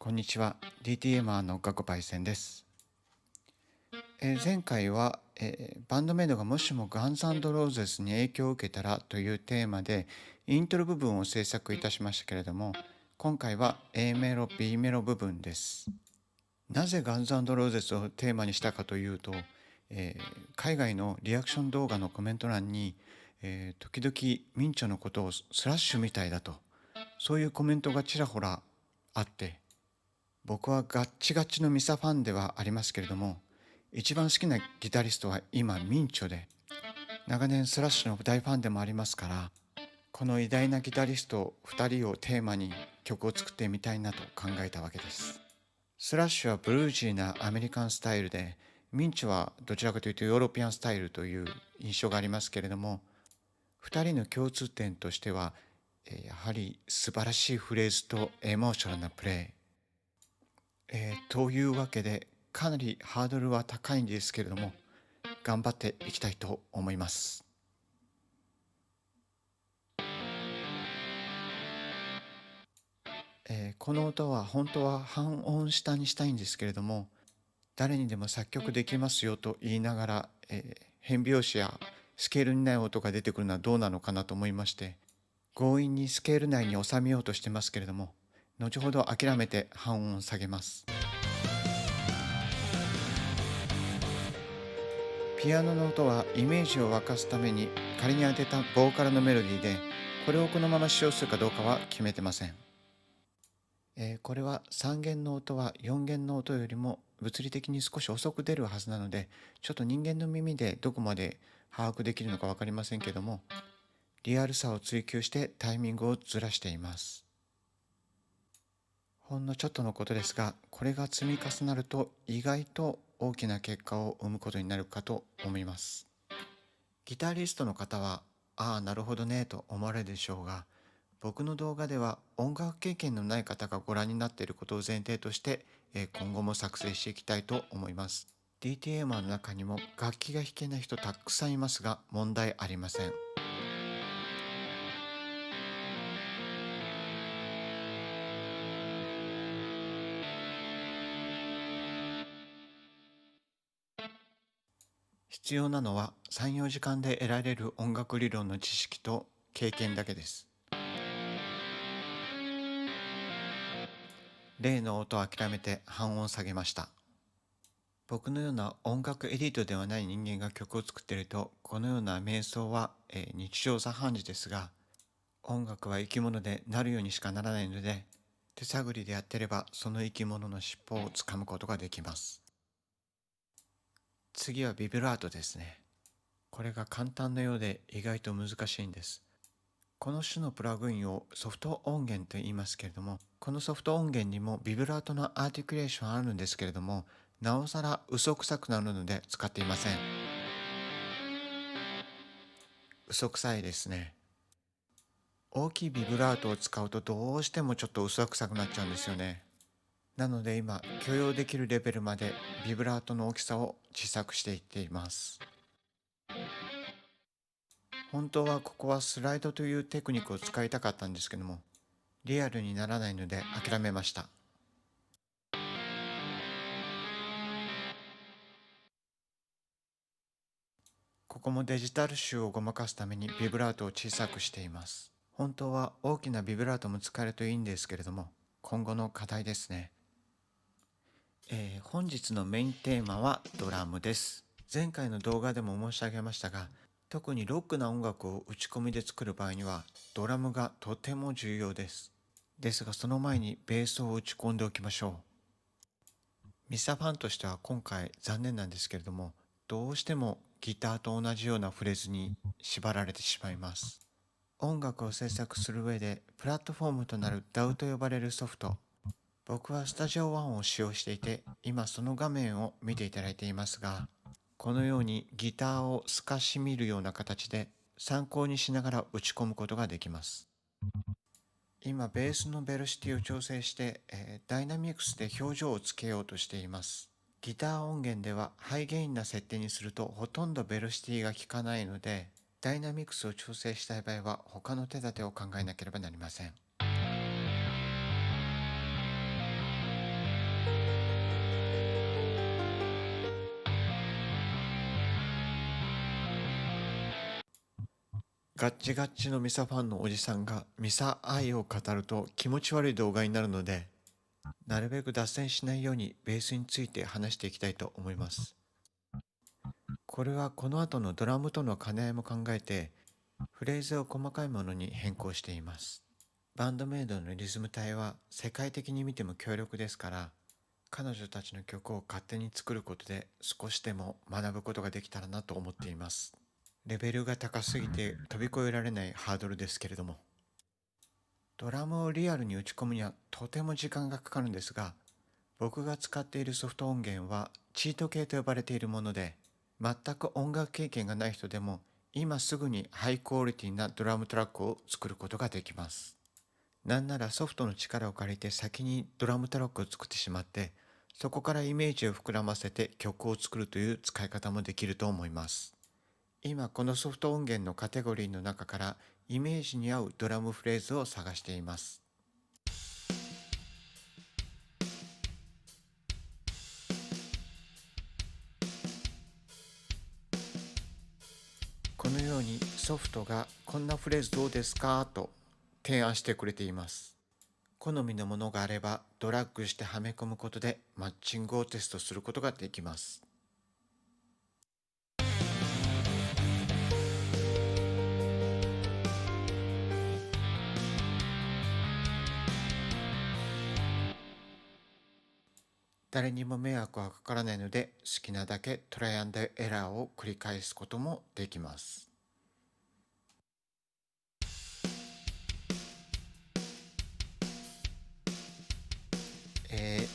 こんにちは。DTMer のガコパイセンです。前回は、バンドメイドがもしもガンズ&ローゼスに影響を受けたらというテーマでイントロ部分を制作いたしましたけれども、今回は A メロ、B メロ部分です。なぜガンズ&ローゼスをテーマにしたかというと、海外のリアクション動画のコメント欄に、時々ミンチョのことをスラッシュみたいだと、そういうコメントがちらほらあって、僕はガッチガチのミサファンではありますけれども、一番好きなギタリストは今ミンチョで、長年スラッシュの大ファンでもありますから、この偉大なギタリスト2人をテーマに曲を作ってみたいなと考えたわけです。スラッシュはブルージーなアメリカンスタイルで、ミンチョはどちらかというとヨーロピアンスタイルという印象がありますけれども、2人の共通点としては、やはり素晴らしいフレーズとエモーショナルなプレイ。というわけでかなりハードルは高いんですけれども、頑張っていきたいと思います。この音は本当は半音下にしたいんですけれども、誰にでも作曲できますよと言いながら、変拍子やスケールにない音が出てくるのはどうなのかなと思いまして、強引にスケール内に収めようとしてますけれども、後ほど諦めて半音下げます。ピアノの音はイメージを沸かすために仮に当てたボーカルのメロディーで、これをこのまま使用するかどうかは決めてません。これは3弦の音は4弦の音よりも物理的に少し遅く出るはずなので、ちょっと人間の耳でどこまで把握できるのか分かりませんけども、リアルさを追求してタイミングをずらしています。ほんのちょっとのことですが、これが積み重なると意外と大きな結果を生むことになるかと思います。ギタリストの方は、ああなるほどねと思われるでしょうが、僕の動画では音楽経験のない方がご覧になっていることを前提として、今後も作成していきたいと思います。DTMer の中にも楽器が弾けない人たくさんいますが、問題ありません。必要なのは3、4時間で得られる音楽理論の知識と経験だけです。例の音を諦めて半音下げました。僕のような音楽エディートではない人間が曲を作っていると、このような瞑想は、日常茶飯事ですが、音楽は生き物でなるようにしかならないので、手探りでやってればその生き物の尻尾をつかむことができます。次はビブラートですね。これが簡単なようで意外と難しいんです。この種のプラグインをソフト音源と言いますけれども、このソフト音源にもビブラートのアーティクレーションあるんですけれども、なおさら嘘くさくなるので使っていません。嘘くさいですね。大きいビブラートを使うとどうしてもちょっと嘘くさくなっちゃうんですよね。なので今許容できるレベルまでビブラートの大きさを小さくしていっています。本当はここはスライドというテクニックを使いたかったんですけども、リアルにならないので諦めました。ここもデジタル集をごまかすためにビブラートを小さくしています。本当は大きなビブラートも使えるといいんですけれども、今後の課題ですね。本日のメインテーマはドラムです。前回の動画でも申し上げましたが、特にロックな音楽を打ち込みで作る場合にはドラムがとても重要です。ですがその前にベースを打ち込んでおきましょう。ミサファンとしては今回残念なんですけれども、どうしてもギターと同じようなフレーズに縛られてしまいます。音楽を制作する上でプラットフォームとなる DAW と呼ばれるソフト、僕はスタジオワンを使用していて、今その画面を見ていただいていますが、このようにギターを透かし見るような形で参考にしながら打ち込むことができます。今ベースのベロシティを調整して、ダイナミクスで表情をつけようとしています。ギター音源ではハイゲインな設定にするとほとんどベロシティが効かないので、ダイナミクスを調整したい場合は他の手立てを考えなければなりません。ガッチガッチのミサファンのおじさんがミサ愛を語ると気持ち悪い動画になるので、なるべく脱線しないようにベースについて話していきたいと思います。これはこの後のドラムとの兼ね合いも考えて、フレーズを細かいものに変更しています。バンドメイドのリズム隊は世界的に見ても強力ですから、彼女たちの曲を勝手に作ることで少しでも学ぶことができたらなと思っています。レベルが高すぎて飛び越えられないハードルですけれども、ドラムをリアルに打ち込むにはとても時間がかかるんですが、僕が使っているソフト音源はチート系と呼ばれているもので、全く音楽経験がない人でも今すぐにハイクオリティなドラムトラックを作ることができます。なんならソフトの力を借りて先にドラムトラックを作ってしまって、そこからイメージを膨らませて曲を作るという使い方もできると思います。今このソフト音源のカテゴリーの中からイメージに合うドラムフレーズを探しています。このようにソフトがこんなフレーズどうですかと提案してくれています。好みのものがあればドラッグしてはめ込むことでマッチングをテストすることができます。誰にも迷惑はかからないので、好きなだけトライアンドエラーを繰り返すこともできます。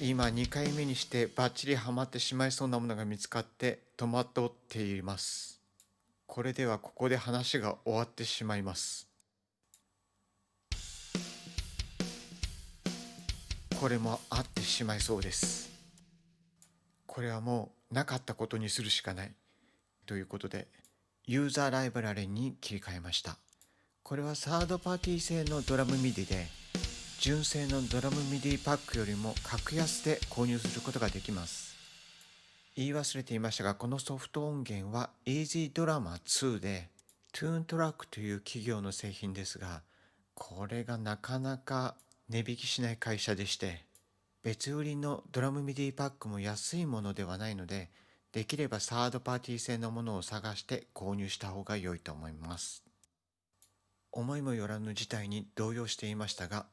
今2回目にしてバッチリハマってしまいそうなものが見つかって戸惑っています。これではここで話が終わってしまいます。これもあってしまいそうです。これはもうなかったことにするしかないということで、ユーザーライブラリに切り替えました。これはサードパーティー製のドラムミディで、純正のドラムミディパックよりも格安で購入することができます。言い忘れていましたが、このソフト音源は Easy Drama 2で ToonTrack という企業の製品ですが、これがなかなか値引きしない会社でして、別売りのドラムミディパックも安いものではないので、できればサードパーティー製のものを探して購入した方が良いと思います。思いもよらぬ事態に動揺していましたが、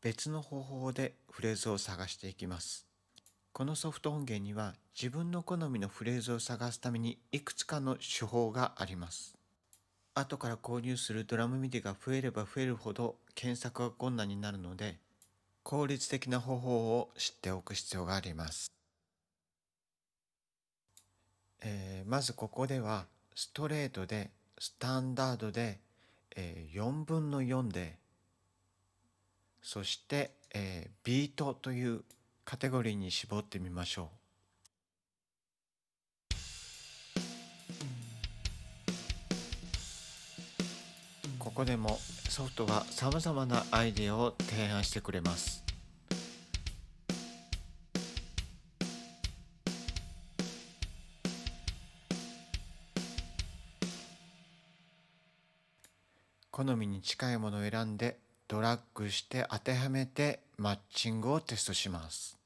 別の方法でフレーズを探していきます。このソフト音源には自分の好みのフレーズを探すためにいくつかの手法があります。後から購入するドラムミディが増えれば増えるほど検索が困難になるので、効率的な方法を知っておく必要があります。まずここではストレートでスタンダードで、4分の4で、そして、ビートというカテゴリーに絞ってみましょう。ここでもソフトはさまざまなアイデアを提案してくれます。好みに近いものを選んでドラッグして当てはめてマッチングをテストします。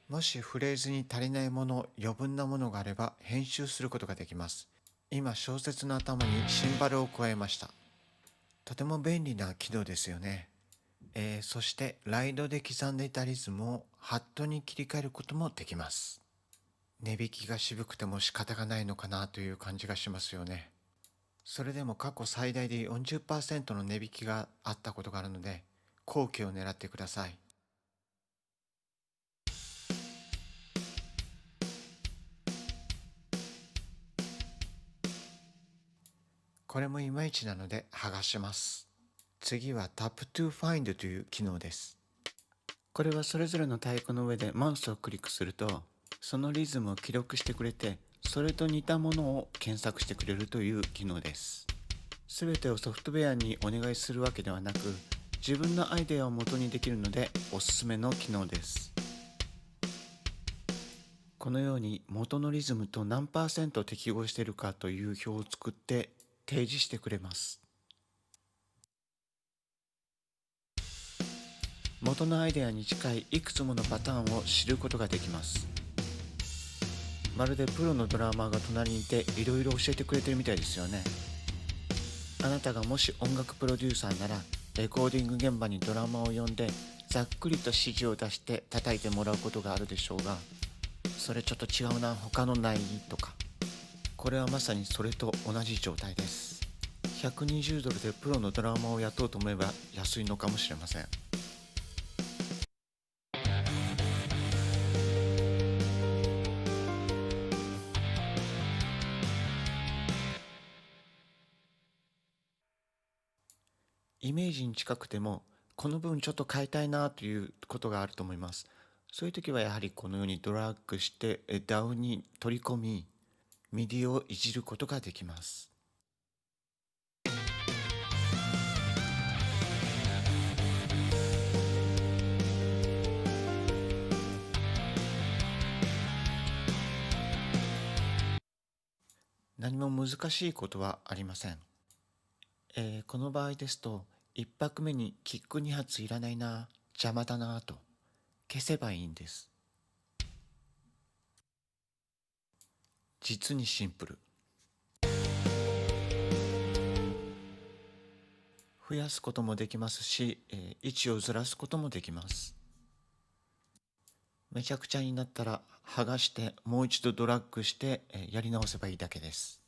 もしフレーズに足りないもの、余分なものがあれば編集することができます。今小説の頭にシンバルを加えました。とても便利な機能ですよね。そしてライドで刻んでいたリズムをハットに切り替えることもできます。値引きが渋くても仕方がないのかなという感じがしますよね。それでも過去最大で 40% の値引きがあったことがあるので、後期を狙ってください。これもいまいちなので剥がします。次は Tap to Find という機能です。これはそれぞれの太鼓の上でマウスをクリックすると、そのリズムを記録してくれて、それと似たものを検索してくれるという機能です。すべてをソフトウェアにお願いするわけではなく、自分のアイデアを元にできるのでおすすめの機能です。このように元のリズムと何%適合しているかという表を作って提示してくれます。元のアイデアに近いいくつものパターンを知ることができます。まるでプロのドラマーが隣にいていろいろ教えてくれてるみたいですよね。あなたがもし音楽プロデューサーなら、レコーディング現場にドラマーを呼んでざっくりと指示を出して叩いてもらうことがあるでしょうが、それちょっと違うな、他のないとか、これはまさにそれと同じ状態です。$120でプロのドラマーを雇おうと思えば安いのかもしれません。イメージに近くてもこの部分ちょっと変えたいなということがあると思います。そういう時はやはりこのようにドラッグしてダウンに取り込み、ミディをいじることができます。何も難しいことはありません。この場合ですと、1拍目にキック2発いらないな、邪魔だなと消せばいいんです。実にシンプル。増やすこともできますし、位置をずらすこともできます。めちゃくちゃになったら剥がしてもう一度ドラッグしてやり直せばいいだけです。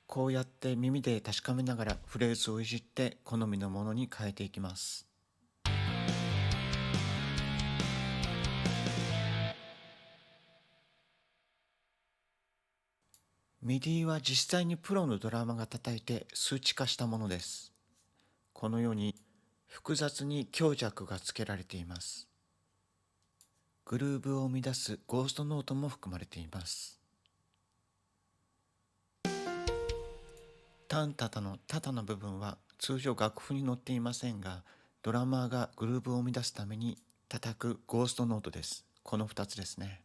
こうやって耳で確かめながらフレーズをいじって好みのものに変えていきます。ミディは実際にプロのドラマが叩いて数値化したものです。このように複雑に強弱がつけられています。グルーブを生み出すゴーストノートも含まれています。タンタタのタタの部分は通常楽譜に載っていませんが、ドラマーがグルーブを生み出すために叩くゴーストノートです。この2つですね。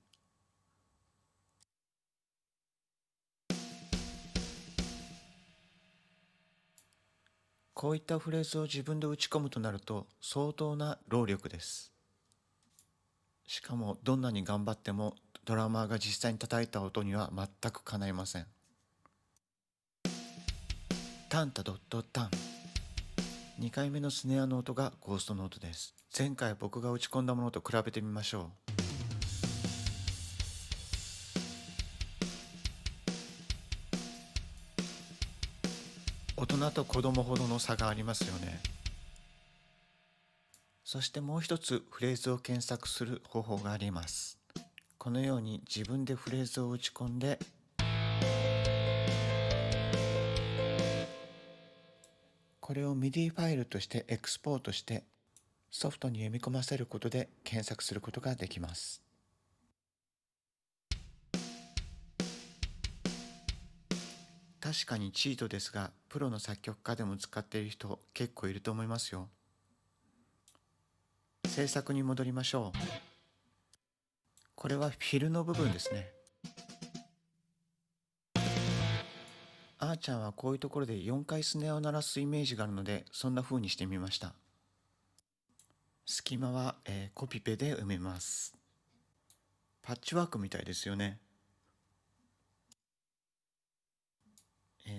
こういったフレーズを自分で打ち込むとなると相当な労力です。しかもどんなに頑張ってもドラマーが実際に叩いた音には全くかないません。タンタドットタン。2回目のスネアの音がゴーストノートです。前回僕が打ち込んだものと比べてみましょう。大人と子供ほどの差がありますよね。そしてもう一つフレーズを検索する方法があります。このように自分でフレーズを打ち込んで、これを MIDI ファイルとしてエクスポートしてソフトに読み込ませることで検索することができます。確かにチートですが、プロの作曲家でも使っている人結構いると思いますよ。制作に戻りましょう。これはフィルの部分ですね。あーちゃんはこういうところで4回スネアを鳴らすイメージがあるので、そんな風にしてみました。隙間は、コピペで埋めます。パッチワークみたいですよね。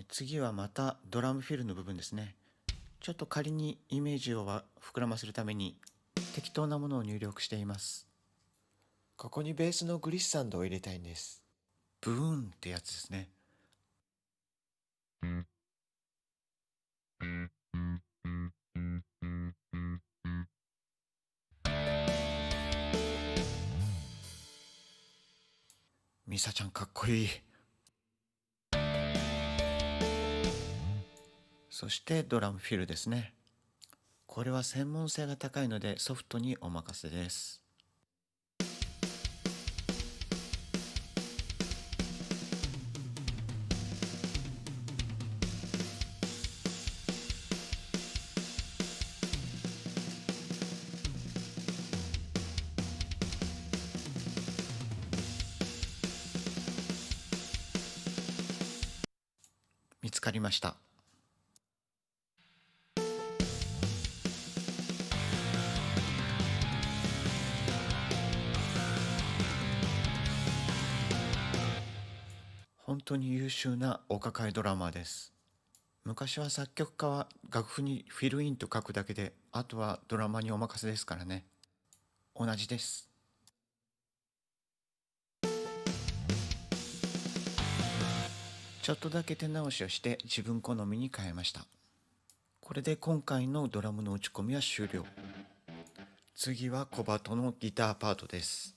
次はまたドラムフィルの部分ですね。ちょっと仮にイメージを膨らませるために適当なものを入力しています。ここにベースのグリッサンドを入れたいんです。ブーンってやつですね。ミサちゃんかっこいい。そしてドラムフィルですね。これは専門性が高いのでソフトにお任せです。見つかりました。本当に優秀なお抱えドラマーです。昔は作曲家は楽譜にフィルインと書くだけで、あとはドラマにお任せですからね。同じです。ちょっとだけ手直しをして自分好みに変えました。これで今回のドラムの打ち込みは終了。次は小鳩のギターパートです。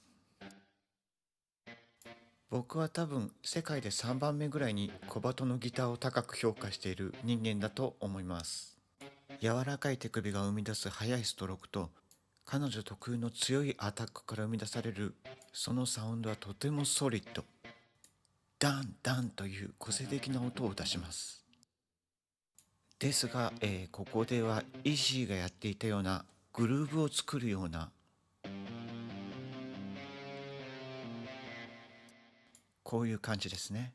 僕は多分世界で3番目ぐらいに小鳩のギターを高く評価している人間だと思います。柔らかい手首が生み出す速いストロークと彼女特有の強いアタックから生み出されるそのサウンドはとてもソリッド。ダンダンという個性的な音を出します。ですが、ここではイージーがやっていたようなグルーヴを作るようなこういう感じですね。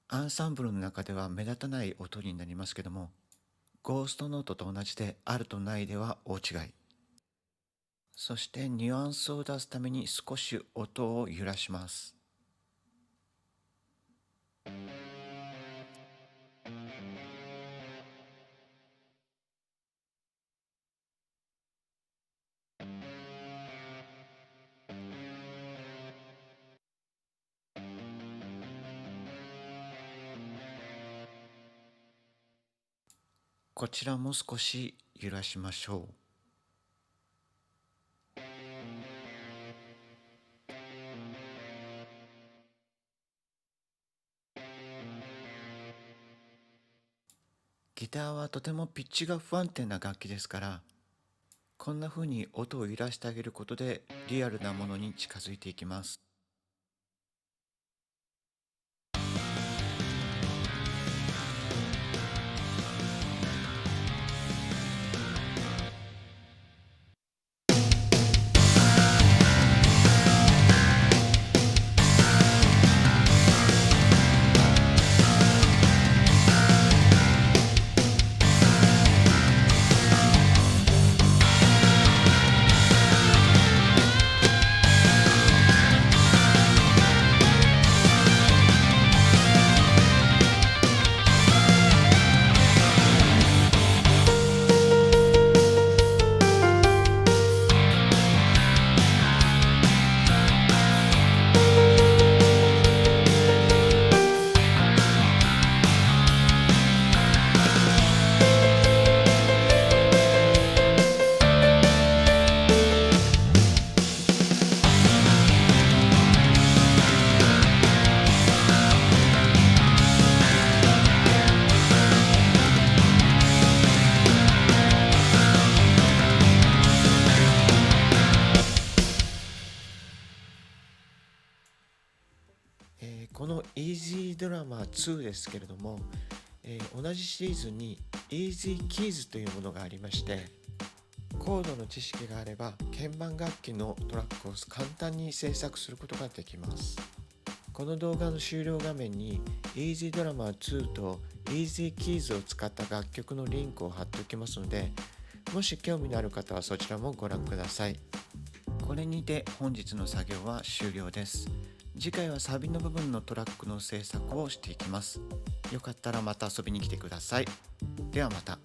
アンサンブルの中では目立たない音になりますけども、ゴーストノートと同じであるとないでは大違い。そしてニュアンスを出すために少し音を揺らします。こちらも少し揺らしましょう。ギターはとてもピッチが不安定な楽器ですから、こんな風に音を揺らしてあげることでリアルなものに近づいていきます。この Easy Drummer 2ですけれども、同じシリーズに Easy Keys というものがありまして、コードの知識があれば鍵盤楽器のトラックを簡単に制作することができます。この動画の終了画面に Easy Drummer 2と Easy Keys を使った楽曲のリンクを貼っておきますので、もし興味のある方はそちらもご覧ください。これにて本日の作業は終了です。次回はサビの部分のトラックの制作をしていきます。よかったらまた遊びに来てください。ではまた。